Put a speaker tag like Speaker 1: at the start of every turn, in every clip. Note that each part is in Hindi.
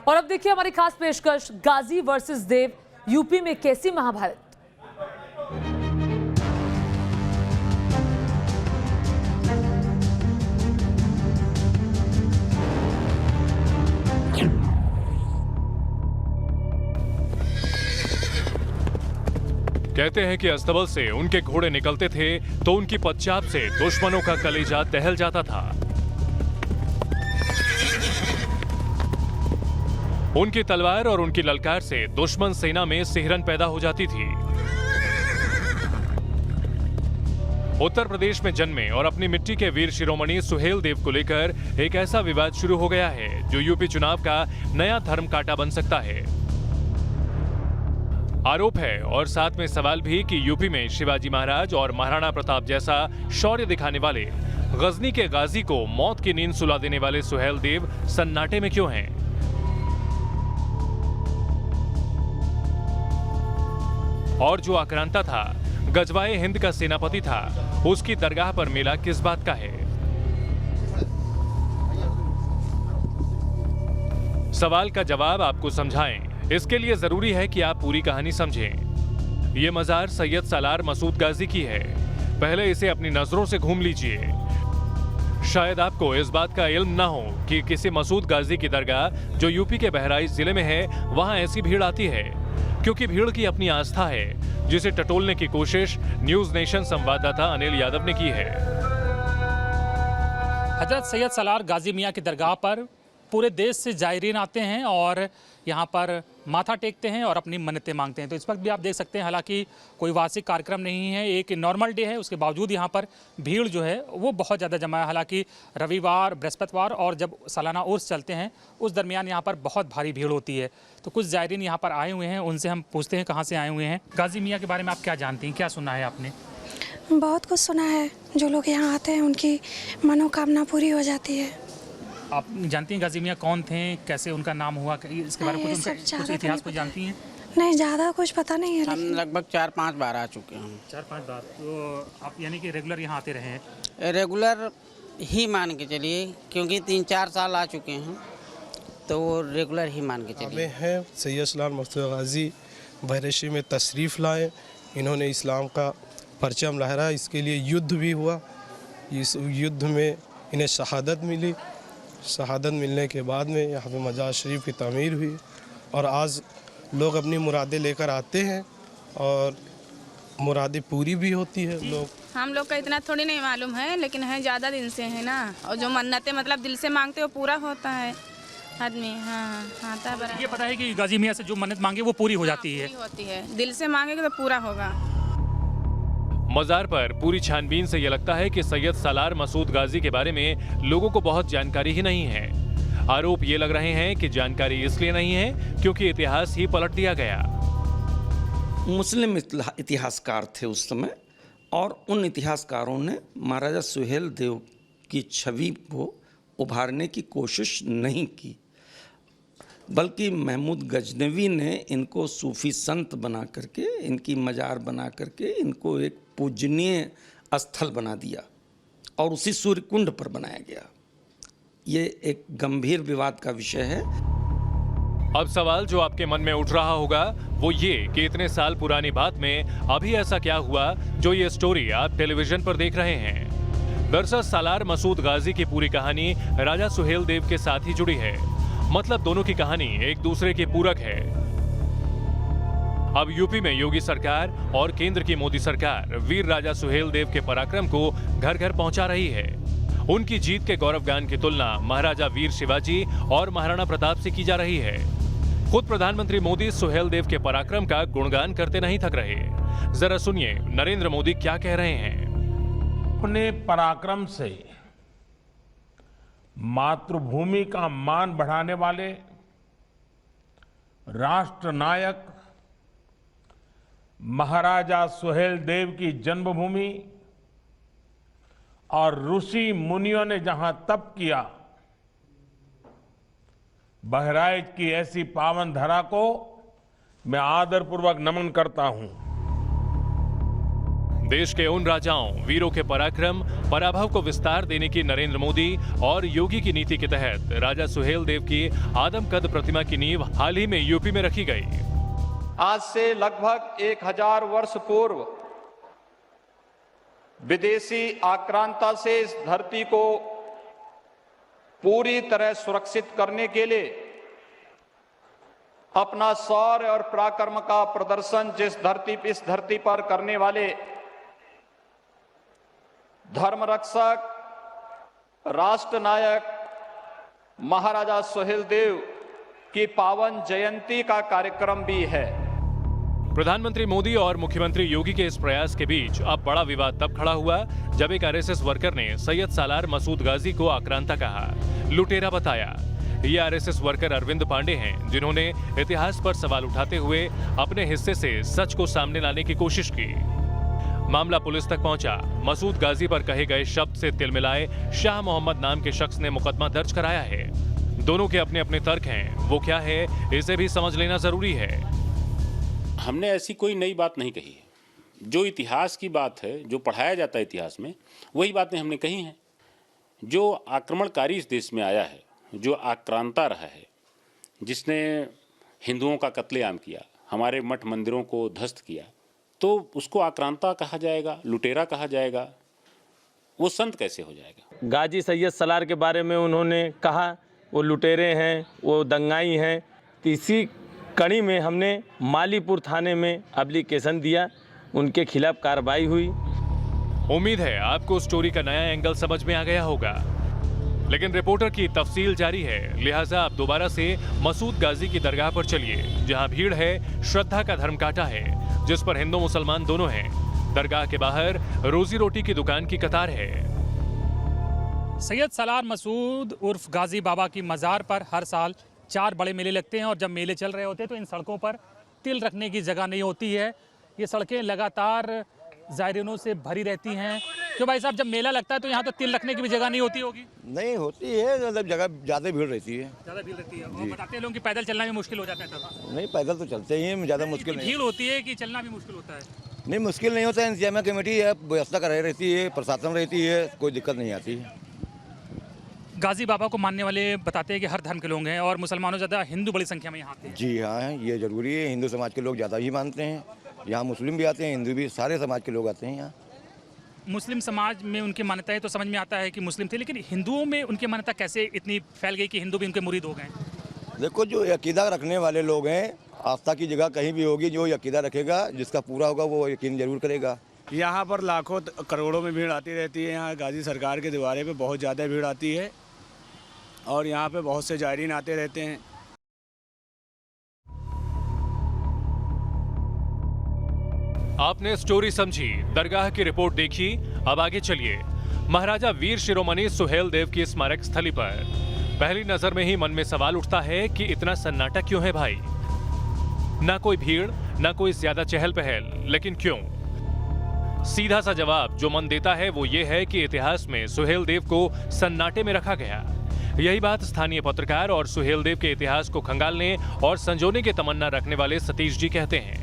Speaker 1: और अब देखिए हमारी खास पेशकश, गाजी वर्सेस देव, यूपी में कैसी महाभारत।
Speaker 2: कहते हैं कि अस्तबल से उनके घोड़े निकलते थे तो उनकी पदचाप से दुश्मनों का कलेजा दहल जाता था। उनकी तलवार और उनकी ललकार से दुश्मन सेना में सिहरन पैदा हो जाती थी। उत्तर प्रदेश में जन्मे और अपनी मिट्टी के वीर शिरोमणि सुहेल देव को लेकर एक ऐसा विवाद शुरू हो गया है जो यूपी चुनाव का नया धर्म कांटा बन सकता है। आरोप है और साथ में सवाल भी कि यूपी में शिवाजी महाराज और महाराणा प्रताप जैसा शौर्य दिखाने वाले गजनी के गाजी को मौत की नींद सुला देने वाले सुहेल देव सन्नाटे में क्यों हैं? और जो आक्रांता था, गजवाए हिंद का सेनापति था, उसकी दरगाह पर मेला किस बात का है? सवाल का जवाब आपको समझाएं, इसके लिए जरूरी है कि आप पूरी कहानी समझें। यह मजार सैयद सालार मसूद गाजी की है। पहले इसे अपनी नजरों से घूम लीजिए। शायद आपको इस बात का इल्म ना हो कि किसी मसूद गाजी की दरगाह जो यूपी के बहराइच जिले में है, वहां ऐसी भीड़ आती है क्योंकि भीड़ की अपनी आस्था है, जिसे टटोलने की कोशिश न्यूज नेशन संवाददाता अनिल यादव ने की है।
Speaker 3: हजरत सैयद सालार गाजी मियाँ की दरगाह पर पूरे देश से जायरीन आते हैं और यहाँ पर माथा टेकते हैं और अपनी मन्नतें मांगते हैं। तो इस वक्त भी आप देख सकते हैं, हालांकि कोई वार्षिक कार्यक्रम नहीं है, एक नॉर्मल डे है, उसके बावजूद यहाँ पर भीड़ जो है वो बहुत ज़्यादा जमा है। हालांकि रविवार, बृहस्पतिवार और जब सालाना उर्स चलते हैं उस दरमियान यहाँ पर बहुत भारी भीड़ होती है। तो कुछ जायरीन यहाँ पर आए हुए हैं, उनसे हम पूछते हैं कहाँ से आए हुए हैं। गाजी मियाँ के बारे में आप क्या जानती हैं, क्या सुना है आपने?
Speaker 4: बहुत कुछ सुना है, जो लोग यहाँ आते हैं उनकी मनोकामना पूरी हो जाती है।
Speaker 3: आप जानती हैं गाजी मियाँ कौन थे, कैसे उनका नाम हुआ, इसके बारे में कुछ इतिहास को जानती हैं?
Speaker 4: नहीं, ज़्यादा कुछ पता नहीं है।
Speaker 5: हम लगभग 4-5 बार आ चुके हैं।
Speaker 3: 4-5 बार? तो आप यानी कि रेगुलर यहाँ आते रहे हैं?
Speaker 5: रेगुलर ही मान के चलिए, क्योंकि 3-4 साल आ चुके हैं, तो वो रेगुलर ही मान के चलिए।
Speaker 6: हैं सैयद सालार मसूद गाजी बहराइच में तशरीफ़ लाए। इन्होंने इस्लाम का परचम लहराया, इसके लिए युद्ध भी हुआ। इस युद्ध में इन्हें शहादत मिली। शहादत मिलने के बाद में यहाँ पे मजार शरीफ की तामीर हुई और आज लोग अपनी मुरादें लेकर आते हैं और मुरादें पूरी भी होती है।
Speaker 7: हम लोग का इतना थोड़ी नहीं मालूम है, लेकिन है ज़्यादा दिन से है ना, और जो मन्नतें मतलब दिल से मांगते वो पूरा होता है आदमी। हाँ, आता है।
Speaker 3: ये पता है कि गाजी मियाँ से जो मन्नत मांगे वो पूरी हो जाती है?
Speaker 7: पूरी होती है, दिल से मांगेगे तो पूरा होगा।
Speaker 2: मजार पर पूरी छानबीन से यह लगता है कि सैयद सालार मसूद गाजी के बारे में लोगों को बहुत जानकारी ही नहीं है। आरोप ये लग रहे हैं कि जानकारी इसलिए नहीं है क्योंकि इतिहास ही पलट दिया गया।
Speaker 8: मुस्लिम इतिहासकार थे उस समय, और उन इतिहासकारों ने महाराजा सुहेल देव की छवि को उभारने की कोशिश नहीं की, बल्कि महमूद गजनवी ने इनको सूफी संत बना करके, इनकी मजार बना करके इनको एक पूजनीय स्थल बना दिया और उसी सूर्य कुंड पर बनाया गया। ये एक गंभीर विवाद का विषय है।
Speaker 2: अब सवाल जो आपके मन में उठ रहा होगा वो ये कि इतने साल पुरानी बात में अभी ऐसा क्या हुआ जो ये स्टोरी आप टेलीविजन पर देख रहे हैं। दरअसल सालार मसूद गाजी की पूरी कहानी राजा सुहेल देव के साथ ही जुड़ी है। मतलब दोनों की कहानी एक दूसरे के पूरक है। अब यूपी में योगी सरकार और केंद्र की मोदी सरकार वीर राजा सुहेल देव के पराक्रम को घर घर पहुंचा रही है। उनकी जीत के गौरवगान की तुलना महाराजा वीर शिवाजी और महाराणा प्रताप से की जा रही है। खुद प्रधानमंत्री मोदी सुहेल देव के पराक्रम का गुणगान करते नहीं थक रहे। जरा सुनिए नरेंद्र मोदी क्या कह रहे हैं।
Speaker 9: अपने पराक्रम से मातृभूमि का मान बढ़ाने वाले राष्ट्र नायक महाराजा सुहेल देव की जन्मभूमि और ऋषि मुनियों ने जहां तप किया, बहराइच की ऐसी पावन धरा को मैं आदरपूर्वक नमन करता हूं।
Speaker 2: देश के उन राजाओं वीरों के पराक्रम पराभव को विस्तार देने की नरेंद्र मोदी और योगी की नीति के तहत राजा सुहेल देव की आदमकद प्रतिमा की नींव हाल ही में यूपी में रखी गई।
Speaker 10: आज से लगभग 1000 वर्ष पूर्व विदेशी आक्रांता से इस धरती को पूरी तरह सुरक्षित करने के लिए अपना शौर्य और पराक्रम का प्रदर्शन इस धरती पर करने वाले धर्म रक्षक राष्ट्र नायक महाराजा सुहेल देव की पावन जयंती का कार्यक्रम भी है।
Speaker 2: प्रधानमंत्री मोदी और मुख्यमंत्री योगी के इस प्रयास के बीच अब बड़ा विवाद तब खड़ा हुआ जब एक आरएसएस वर्कर ने सैयद सालार मसूद गाजी को आक्रांता कहा, लुटेरा बताया। ये आरएसएस वर्कर अरविंद पांडे हैं, जिन्होंने इतिहास पर सवाल उठाते हुए अपने हिस्से से सच को सामने लाने की कोशिश की। मामला पुलिस तक पहुंचा। मसूद गाजी पर कहे गए शब्द से तिलमिलाए शाह मोहम्मद नाम के शख्स ने मुकदमा दर्ज कराया है। दोनों के अपने अपने तर्क हैं, वो क्या है इसे भी समझ लेना जरूरी है।
Speaker 11: हमने ऐसी कोई नई बात नहीं कही है। जो इतिहास की बात है, जो पढ़ाया जाता है इतिहास में, वही बातें हमने कही हैं। जो आक्रमणकारी इस देश में आया है, जो आक्रांता रहा है, जिसने हिंदुओं का कत्लेआम किया, हमारे मठ मंदिरों को ध्वस्त किया, तो उसको आक्रांता कहा जाएगा, लुटेरा कहा जाएगा, वो संत कैसे हो जाएगा।
Speaker 12: गाजी सैयद सालार के बारे में उन्होंने कहा वो लुटेरे हैं, वो दंगाई हैं। इसी कड़ी में हमने मालीपुर थाने में एप्लीकेशन दिया, उनके खिलाफ कार्रवाई हुई।
Speaker 2: उम्मीद है आपको स्टोरी का नया एंगल समझ में आ गया होगा, लेकिन रिपोर्टर की तफसील जारी है, लिहाजा आप दोबारा से मसूद गाजी की दरगाह पर चलिए, जहां भीड़ है, श्रद्धा का धर्म कांटा है, जिस पर हिंदू मुसलमान दोनों हैं। दरगाह के बाहर रोजी रोटी की दुकान की कतार है।
Speaker 3: सैयद सालार मसूद उर्फ गाजी बाबा की मज़ार पर हर साल 4 बड़े मेले लगते हैं और जब मेले चल रहे होते हैं तो इन सड़कों पर तिल रखने की जगह नहीं होती है। ये सड़कें लगातार ज़ायरीनों से भरी रहती हैं। क्यों भाई साहब, जब मेला लगता है तो यहाँ तो तिल रखने की भी जगह नहीं होती होगी?
Speaker 13: नहीं होती है, मतलब जगह ज़्यादा भीड़ रहती है।
Speaker 3: ज़्यादा भीड़ रहती है और बताते हैं लोग कि पैदल चलना भी मुश्किल हो जाता है तब।
Speaker 13: नहीं, पैदल तो चलते ही हैं, ज़्यादा मुश्किल नहीं।
Speaker 3: भीड़ होती है कि चलना भी मुश्किल होता है?
Speaker 13: नहीं, मुश्किल नहीं होता है। इंतजामिया कमेटी है, व्यवस्था कराई रहती है, प्रशासन रहती है, कोई दिक्कत नहीं आती है।
Speaker 3: गाजी बाबा को मानने वाले बताते हैं कि हर धर्म के लोग हैं और मुसलमानों ज़्यादा, हिंदू बड़ी संख्या में यहाँ आते हैं।
Speaker 13: जी हाँ, ये ज़रूरी है। हिंदू समाज के लोग ज़्यादा ही मानते हैं। यहाँ मुस्लिम भी आते हैं, हिंदू भी, सारे समाज के लोग आते हैं यहाँ।
Speaker 3: मुस्लिम समाज में उनकी मान्यता है तो समझ में आता है कि मुस्लिम थे, लेकिन हिंदुओं में उनकी मान्यता कैसे इतनी फैल गई कि हिंदू भी उनके मुरीद हो गए?
Speaker 13: देखो, जो अकीदा रखने वाले लोग हैं, आस्था की जगह कहीं भी होगी, जो अकीदा रखेगा, जिसका पूरा होगा, वो यकीन जरूर करेगा।
Speaker 14: यहाँ पर लाखों करोड़ों में भीड़ आती रहती है। यहाँ गाजी सरकार के दीवारे पे बहुत ज़्यादा भीड़ आती है और यहाँ पे बहुत से जायरीन आते रहते हैं।
Speaker 2: आपने स्टोरी समझी, दरगाह की रिपोर्ट देखी, अब आगे चलिए महाराजा वीर शिरोमणि सुहेल देव की स्मारक स्थली पर। पहली नजर में ही मन में सवाल उठता है कि इतना सन्नाटा क्यों है भाई? ना कोई भीड़, ना कोई ज्यादा चहल पहल, लेकिन क्यों? सीधा सा जवाब जो मन देता है वो ये है कि इतिहास में सुहेल देव को सन्नाटे में रखा गया। यही बात स्थानीय पत्रकार और सुहेल देव के इतिहास को खंगालने और संजोने की तमन्ना रखने वाले सतीश जी कहते हैं।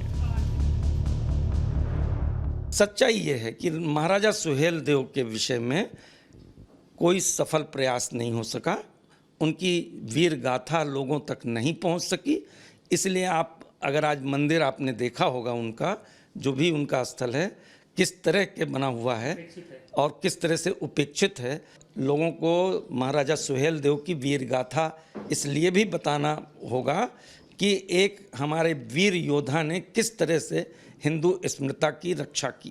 Speaker 8: सच्चाई ये है कि महाराजा सुहेल देव के विषय में कोई सफल प्रयास नहीं हो सका। उनकी वीर गाथा लोगों तक नहीं पहुंच सकी। इसलिए आप अगर आज मंदिर आपने देखा होगा, उनका जो भी उनका स्थल है किस तरह के बना हुआ है और किस तरह से उपेक्षित है। लोगों को महाराजा सुहेल देव की वीर गाथा इसलिए भी बताना होगा कि एक हमारे वीर योद्धा ने किस तरह से हिंदू स्मृति की रक्षा की।